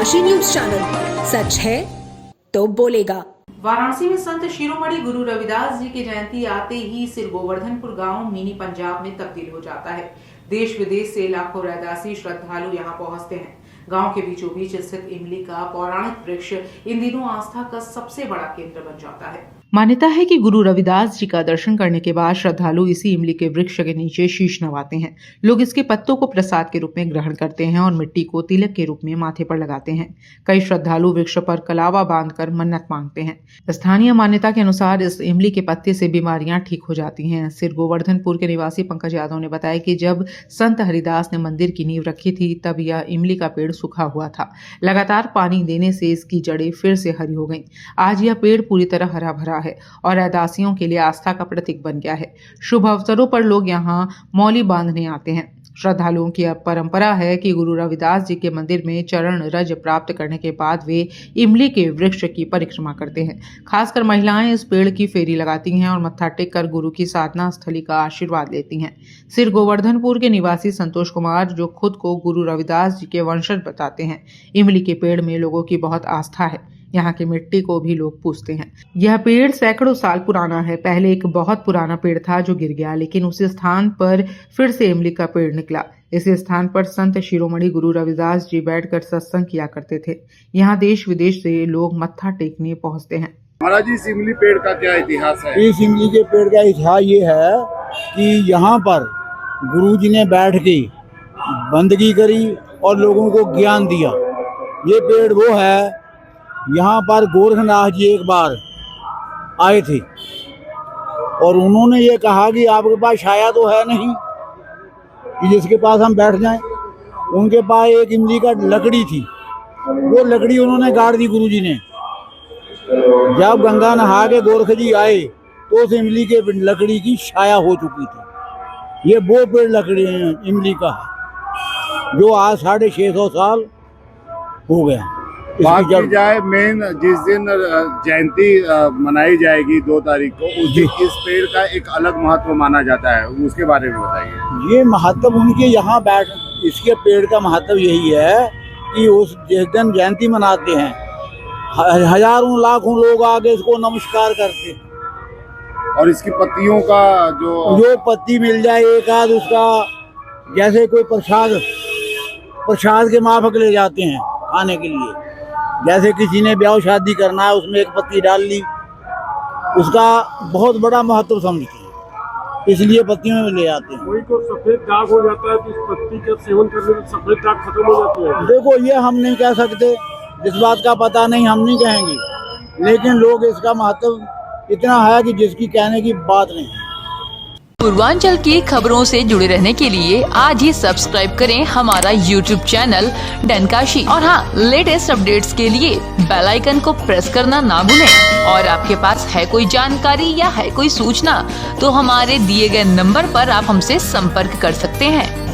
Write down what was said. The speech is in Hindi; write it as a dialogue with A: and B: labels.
A: काशी न्यूज चैनल, सच है तो बोलेगा।
B: वाराणसी में संत शिरोमणि गुरु रविदास जी की जयंती आते ही सिर गोवर्धनपुर गांव मिनी पंजाब में तब्दील हो जाता है। देश विदेश से लाखों रैदासी श्रद्धालु यहां पहुंचते हैं। गांव के बीचों बीच स्थित इमली का पौराणिक वृक्ष इन दिनों आस्था का सबसे बड़ा केंद्र बन जाता है। मान्यता है कि गुरु रविदास जी का दर्शन करने के बाद श्रद्धालु इसी इमली के वृक्ष के नीचे शीश नवाते हैं। लोग इसके पत्तों को प्रसाद के रूप में ग्रहण करते हैं और मिट्टी को तिलक के रूप में माथे पर लगाते हैं। कई श्रद्धालु वृक्ष पर कलावा बांधकर मन्नत मांगते हैं। स्थानीय मान्यता के अनुसार इस इमली के पत्ते से बीमारियां ठीक हो जाती हैं। सिर गोवर्धनपुर के निवासी पंकज यादव ने बताया कि जब संत हरिदास ने मंदिर की नींव रखी थी तब यह इमली का पेड़ सूखा हुआ था। लगातार पानी देने से इसकी जड़ें फिर से हरी हो गईं। आज यह पेड़ पूरी तरह हरा भरा है और रैदासियों के लिए आस्था का प्रतीक बन गया है। शुभ अवसरों पर लोग यहां मौली बांधने आते हैं। श्रद्धालुओं की अब परंपरा है कि गुरु रविदास जी के मंदिर में चरण रज प्राप्त करने के बाद वे इमली के वृक्ष की परिक्रमा करते हैं। खासकर महिलाएं इस पेड़ की फेरी लगाती हैं और मत्था टेक कर गुरु की साधना स्थली का आशीर्वाद लेती हैं। सिर गोवर्धनपुर के निवासी संतोष कुमार, जो खुद को गुरु रविदास जी के वंशज बताते हैं, इमली के पेड़ में लोगों की बहुत आस्था है। यहाँ की मिट्टी को भी लोग पूजते हैं। यह पेड़ सैकड़ों साल पुराना है। पहले एक बहुत पुराना पेड़ था जो गिर गया, लेकिन उसी स्थान पर फिर से इमली का पेड़ निकला। इसी स्थान पर संत शिरोमणि गुरु रविदास जी बैठकर सत्संग किया करते थे। यहाँ देश विदेश से लोग मत्था टेकने पहुँचते हैं।
C: महाराज जी, इस इमली पेड़ का क्या इतिहास है?
D: इस इमली के पेड़ का इतिहास ये है कि यहाँ पर गुरुजी ने बैठ के बंदगी करी और लोगों को ज्ञान दिया। ये पेड़ वो है, यहाँ पर गोरखनाथ जी एक बार आए थे और उन्होंने ये कहा कि आपके पास छाया तो है नहीं कि जिसके पास हम बैठ जाएं। उनके पास एक इमली का लकड़ी थी, वो लकड़ी उन्होंने गाड़ दी गुरुजी ने। जब गंगा नहा के गोरख जी आए तो उस इमली के लकड़ी की छाया हो चुकी थी। ये वो पेड़ लकड़ी इमली का है जो आज 650 साल हो गया।
C: बात की जाए मेन जिस दिन जयंती मनाई जाएगी 2 तारीख को, उस दिन इस पेड़ का एक अलग महत्व माना जाता है, उसके बारे में बताइए।
D: ये महत्व उनके यहाँ बैठ, इसके पेड़ का महत्व यही है कि उस जिस दिन जयंती मनाते हैं हजारों लाखों लोग आगे इसको नमस्कार करते हैं।
C: और इसकी पत्तियों का जो
D: पत्ती मिल जाए एक आध, उसका जैसे कोई प्रसाद के माफक ले जाते हैं खाने के लिए। जैसे किसी ने ब्याह शादी करना है, उसमें एक पत्ती डाल ली, उसका बहुत बड़ा महत्व समझते हैं, इसलिए पत्तियों में ले आते हैं।
E: कोई को सफेद दाग हो जाता है तो इस पत्ती का सेवन करने से सफेद दाग खत्म हो जाती है।
D: देखो, ये हम नहीं कह सकते, जिस बात का पता नहीं हम नहीं कहेंगे, लेकिन लोग इसका महत्व इतना है कि जिसकी कहने की बात नहीं है।
F: पूर्वांचल की खबरों से जुड़े रहने के लिए आज ही सब्सक्राइब करें हमारा YouTube चैनल डनकाशी। और हाँ, लेटेस्ट अपडेट्स के लिए बेल आइकन को प्रेस करना ना भूलें। और आपके पास है कोई जानकारी या है कोई सूचना तो हमारे दिए गए नंबर पर आप हमसे संपर्क कर सकते हैं।